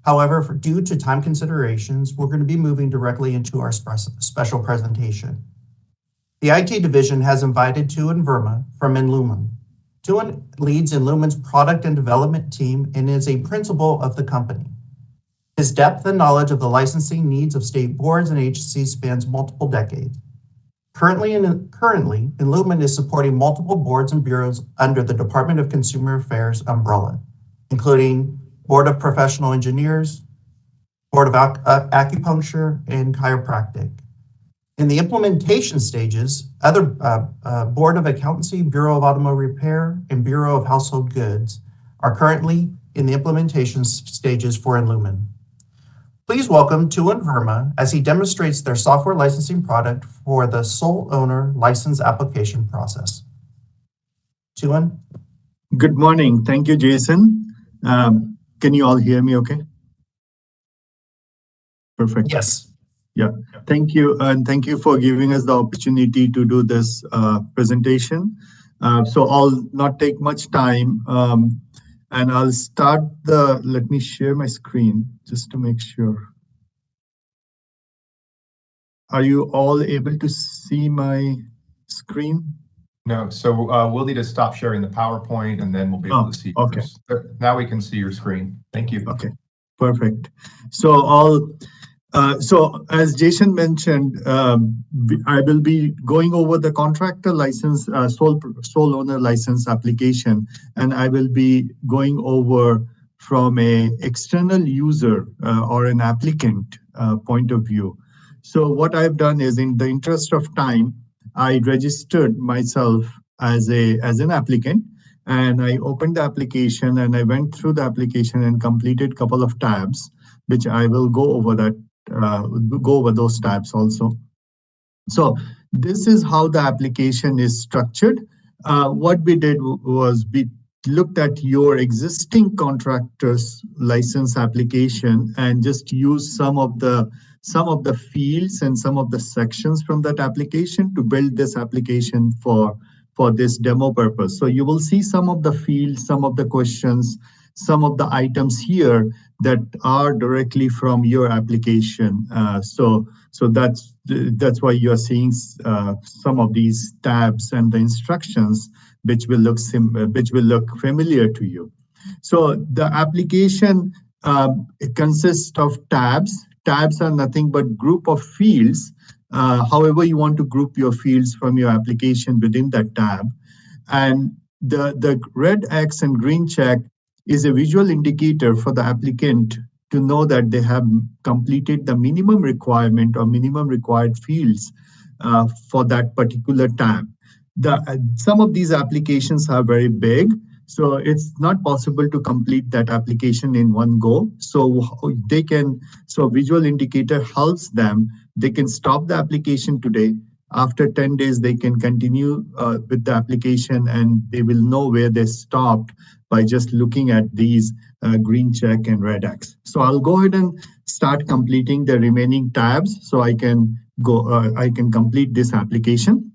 S14: However, due to time considerations, we're going to be moving directly into our special presentation. The IT division has invited Tuan Verma from Inlumen. Tuan leads Inlumen's product and development team and is a principal of the company. His depth and knowledge of the licensing needs of state boards and agencies spans multiple decades. Currently, Inlumen is supporting multiple boards and bureaus under the Department of Consumer Affairs umbrella, including Board of Professional Engineers, Board of Acupuncture, and Chiropractic. In the implementation stages, other Board of Accountancy, Bureau of Automobile Repair, and Bureau of Household Goods are currently in the implementation stages for Inlumen. Please welcome Tuan Verma as he demonstrates their software licensing product for the sole owner license application process. Tuan?
S15: Good morning. Thank you, Jason. Can you all hear me okay? Perfect.
S14: Yes.
S15: Yeah, thank you. And thank you for giving us the opportunity to do this presentation. So I'll not take much time. And I'll start let me share my screen just to make sure. Are you all able to see my screen?
S5: No, so we'll need to stop sharing the PowerPoint and then we'll be able to see yours. Now we can see your screen. Thank you.
S15: Okay, perfect. So so as Jason mentioned, I will be going over the contractor license, sole owner license application, and I will be going over from a external user or an applicant point of view. So what I've done is, in the interest of time, I registered myself as an applicant, and I opened the application and I went through the application and completed a couple of tabs, which I will go over those tabs also. So this is how the application is structured. What we did was we looked at your existing contractor's license application and just used some of the fields and some of the sections from that application to build this application for this demo purpose. So you will see some of the fields, some of the questions, some of the items here that are directly from your application. So that's why you're seeing some of these tabs and the instructions which will look familiar to you. So the application it consists of tabs. Tabs are nothing but group of fields. However you want to group your fields from your application within that tab. And the red X and green check is a visual indicator for the applicant to know that they have completed the minimum requirement or minimum required fields for that particular tab. Some of these applications are very big. So it's not possible to complete that application in one go. So visual indicator helps them. They can stop the application today. After 10 days, they can continue with the application, and they will know where they stopped by just looking at these green check and red X. So I'll go ahead and start completing the remaining tabs so I can complete this application.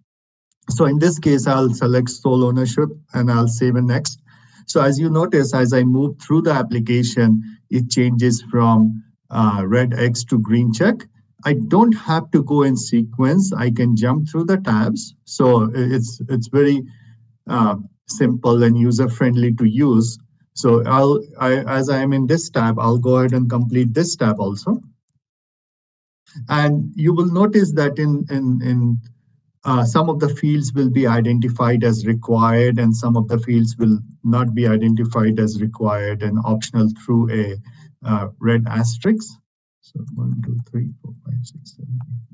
S15: So in this case, I'll select sole ownership and I'll save and next. So as you notice, as I move through the application, it changes from red X to green check. I don't have to go in sequence. I can jump through the tabs. So it's very simple and user-friendly to use. So as I am in this tab, I'll go ahead and complete this tab also. And you will notice that in some of the fields will be identified as required, and some of the fields will not be identified as required and optional through a red asterisk. So 1, 2, 3, 4, 5, 6, 7, 8, 9.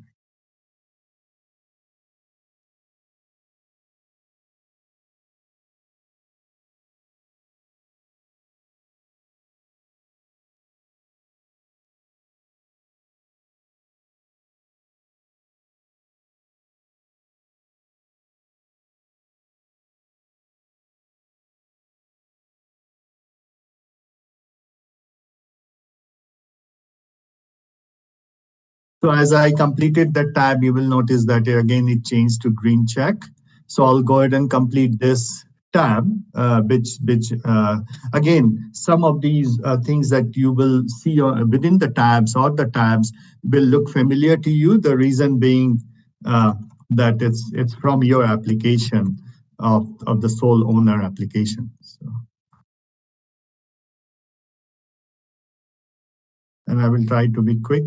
S15: So as I completed that tab, you will notice that again, it changed to green check. So I'll go ahead and complete this tab, which again, some of these things that you will see within the tabs or the tabs will look familiar to you. The reason being that it's from your application of the sole owner application. So, and I will try to be quick.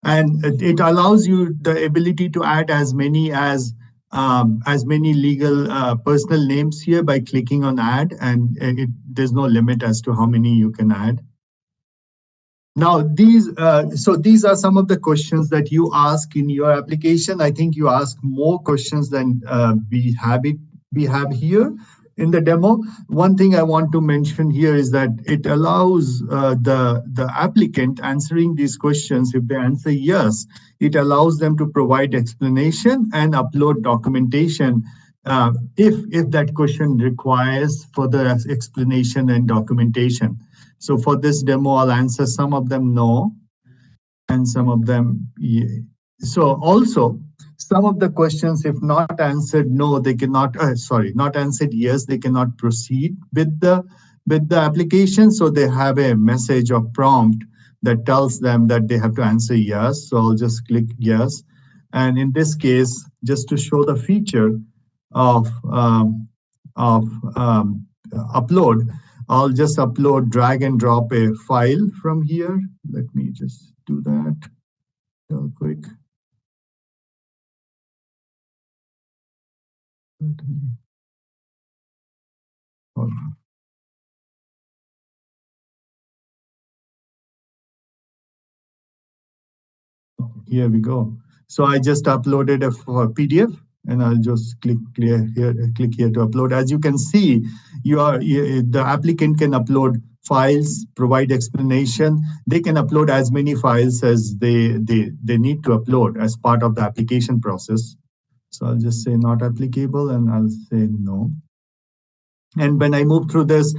S15: And it allows you the ability to add as many legal personal names here by clicking on add, and there's no limit as to how many you can add. Now, these are some of the questions that you ask in your application. I think you ask more questions than we have here in the demo. One thing I want to mention here is that it allows the applicant answering these questions. If they answer yes, it allows them to provide explanation and upload documentation if that question requires further explanation and documentation. So for this demo, I'll answer some of them no, and some of them yeah. So also, some of the questions, if not answered no, they cannot, not answered yes, they cannot proceed with the application. So they have a message or prompt that tells them that they have to answer yes. So I'll just click yes. And in this case, just to show the feature of upload, I'll just upload, drag and drop a file from here. Let me just do that real quick. Here we go. So I just uploaded a PDF, and I'll just click here to upload. As you can see, the applicant can upload files, provide explanation. They can upload as many files as they need to upload as part of the application process. So I'll just say not applicable, and I'll say no. And when I move through this,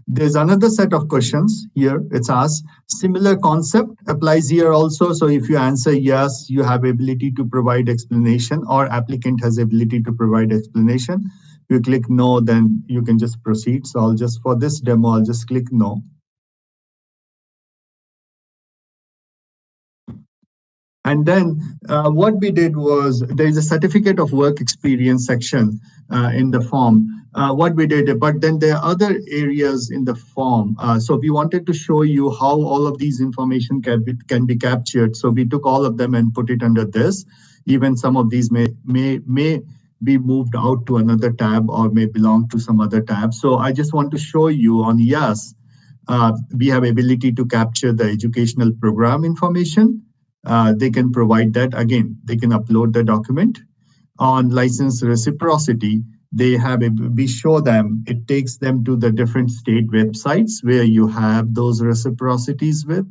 S15: there's another set of questions here. It's asked, similar concept applies here also. So if you answer yes, you have ability to provide explanation, or applicant has ability to provide explanation. If you click no, then you can just proceed. So for this demo, I'll just click no. And then what we did was, there is a certificate of work experience section in the form. What we did, but then there are other areas in the form. So we wanted to show you how all of these information can be captured. So we took all of them and put it under this. Even some of these may be moved out to another tab or may belong to some other tab. So I just want to show you on yes, we have ability to capture the educational program information. They can provide that. Again, they can upload the document. On license reciprocity, we show them, it takes them to the different state websites where you have those reciprocities with.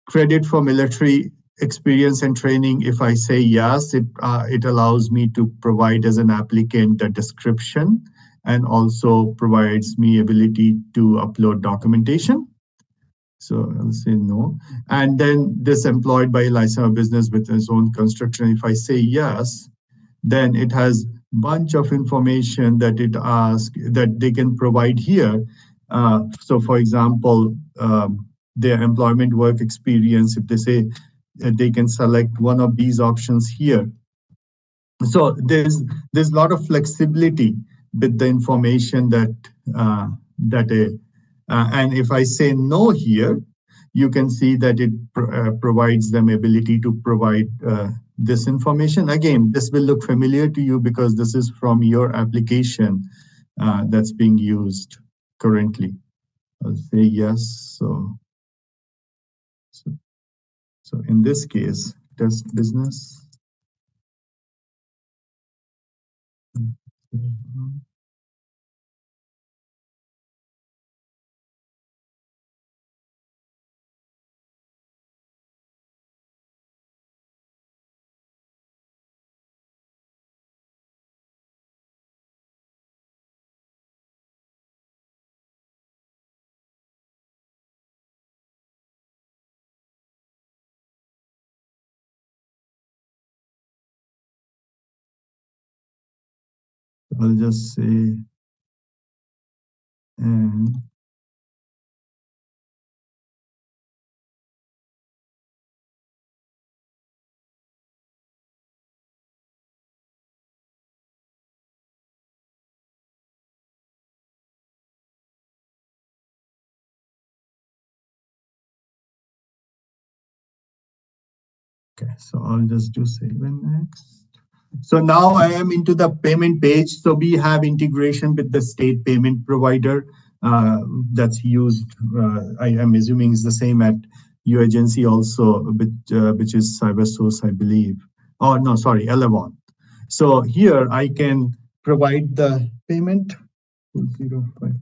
S15: Credit for military experience and training, if I say yes, it allows me to provide as an applicant a description and also provides me ability to upload documentation. So I'll say no. And then this employed by a licensed business with its own construction, if I say yes, then it has bunch of information that it asks that they can provide here. So for example, their employment work experience, if they say they can select one of these options here. So there's a lot of flexibility with the information and if I say no here, you can see that it provides them ability to provide this information. Again, this will look familiar to you because this is from your application that's being used currently. I'll say yes. So in this case, test business. I'll just say, and okay, so I'll just do save and next. So now I am into the payment page. So we have integration with the state payment provider that's used. I am assuming is the same at your agency also, which is CyberSource, I believe. Oh, no, sorry, Elevon. So here I can provide the payment. 055.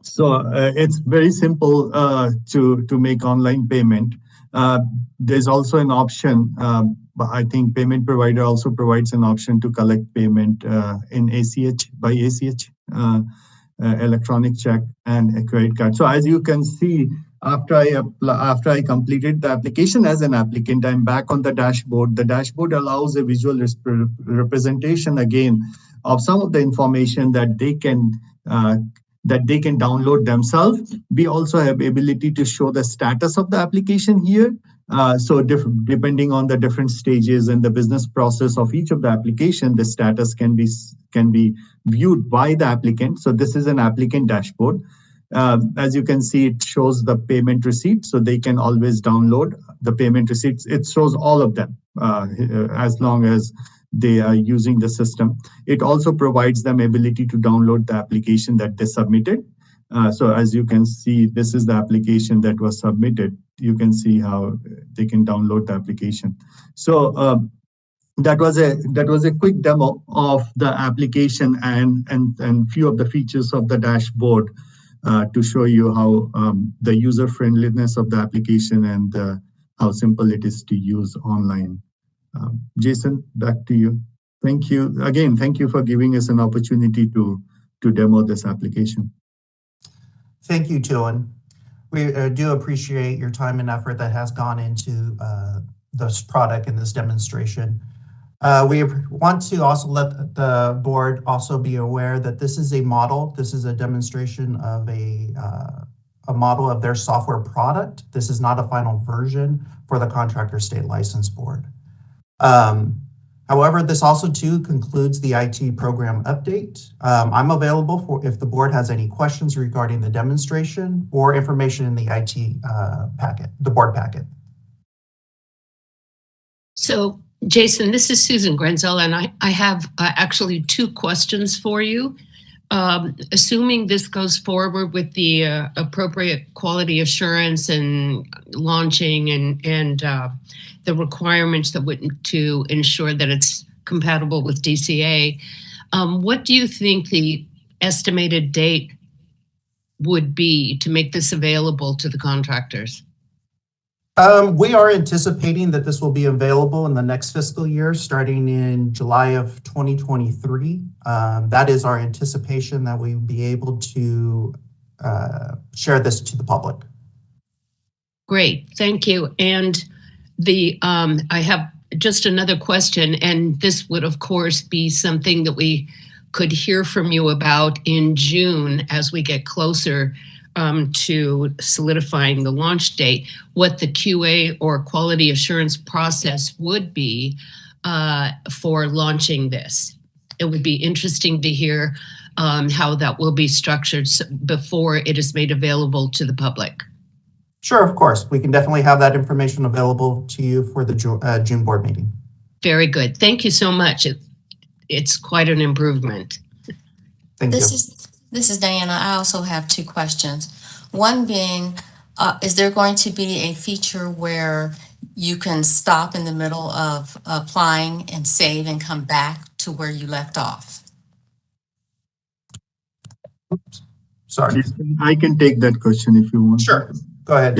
S15: So it's very simple to make online payment. There's also an option, but I think payment provider also provides an option to collect payment in ACH, by ACH, electronic check and a credit card. So as you can see, after I completed the application as an applicant, I'm back on the dashboard. The dashboard allows a visual representation again of some of the information that they can download themselves. We also have ability to show the status of the application here. So depending on the different stages and the business process of each of the application, the status can be viewed by the applicant. So this is an applicant dashboard. As you can see, it shows the payment receipt, so they can always download the payment receipts. It shows all of them as long as they are using the system. It also provides them ability to download the application that they submitted. So as you can see, this is the application that was submitted. You can see how they can download the application. So that was a quick demo of the application and few of the features of the dashboard to show you how the user friendliness of the application and how simple it is to use online. Jason, back to you. Thank you. Again, thank you for giving us an opportunity to demo this application.
S14: Thank you, Tuan. We do appreciate your time and effort that has gone into this product and this demonstration. We want to also let the board also be aware that this is a model. This is a demonstration of a model of their software product. This is not a final version for the Contractor State License Board. However, this also too concludes the IT program update. I'm available for if the board has any questions regarding the demonstration or information in the IT packet, the board packet.
S11: So, Jason, this is Susan Granzella, and I have actually two questions for you. Assuming this goes forward with the appropriate quality assurance and launching and the requirements that would to ensure that it's compatible with DCA, what do you think the estimated date would be to make this available to the contractors?
S14: We are anticipating that this will be available in the next fiscal year, starting in July of 2023. That is our anticipation that we will be able to share this to the public.
S11: Great, thank you. And I have just another question, and this would of course be something that we could hear from you about in June as we get closer to solidifying the launch date, what the QA or quality assurance process would be for launching this. It would be interesting to hear how that will be structured before it is made available to the public.
S14: Sure, of course. We can definitely have that information available to you for the June board meeting.
S11: Very good. Thank you so much. It's quite an improvement.
S14: Thank you.
S4: This is Diana. I also have two questions. One being, is there going to be a feature where you can stop in the middle of applying and save and come back to where you left off?
S14: Oops. Sorry.
S15: I can take that question if you want.
S14: Sure. Go ahead.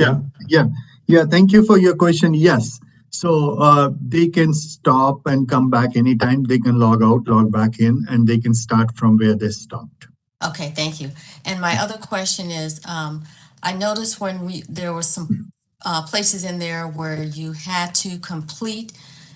S15: Yeah. Thank you for your question. Yes. So they can stop and come back anytime. They can log out, log back in, and they can start from where they stopped.
S4: Okay, thank you. And my other question is, I noticed when there were some places in there where you had to complete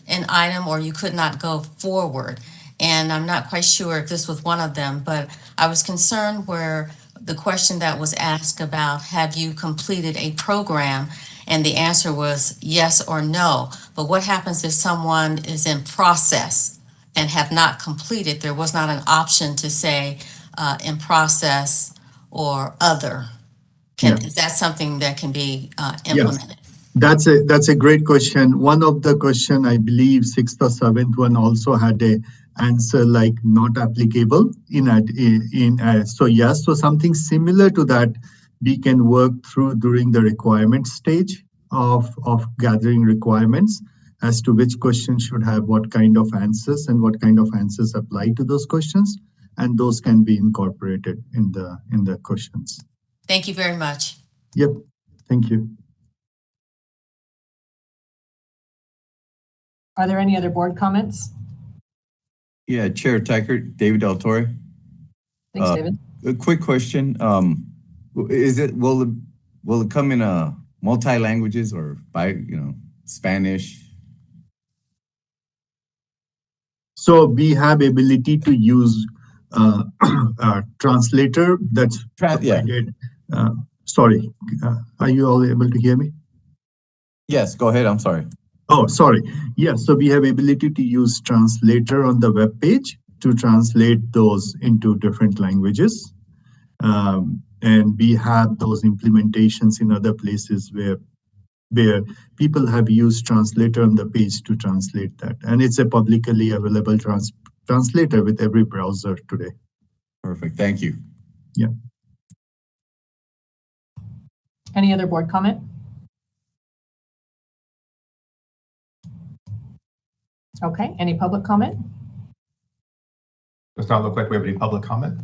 S4: an item or you could not go forward. And I'm not quite sure if this was one of them, but I was concerned where the question that was asked about, have you completed a program? And the answer was yes or no. But what happens if someone is in process and have not completed? There was not an option to say in process or other. Is that something that can be implemented?
S15: Yes. That's a great question. One of the question, I believe, 6th or 7th one also had a answer like not applicable so yes, so something similar to that we can work through during the requirement stage of gathering requirements as to which questions should have what kind of answers and what kind of answers apply to those questions, and those can be incorporated in the questions.
S4: Thank you very much.
S15: Yep, thank you.
S1: Are there any other board comments?
S16: Yeah, Chair Tykert, David Del Torre.
S1: Thanks, David.
S16: A quick question. Will it come in multi-languages or by Spanish?
S15: So we have ability to use a translator that's provided. Sorry, are you all able to hear me?
S16: Yes, go ahead. I'm sorry.
S15: Oh, sorry. Yes, so we have ability to use translator on the web page to translate those into different languages. And we have those implementations in other places where people have used translator on the page to translate that. And it's a publicly available translator with every browser today.
S16: Perfect. Thank you.
S15: Yeah.
S1: Any other board comment? Okay, any public comment?
S5: Does not look like we have any public comment.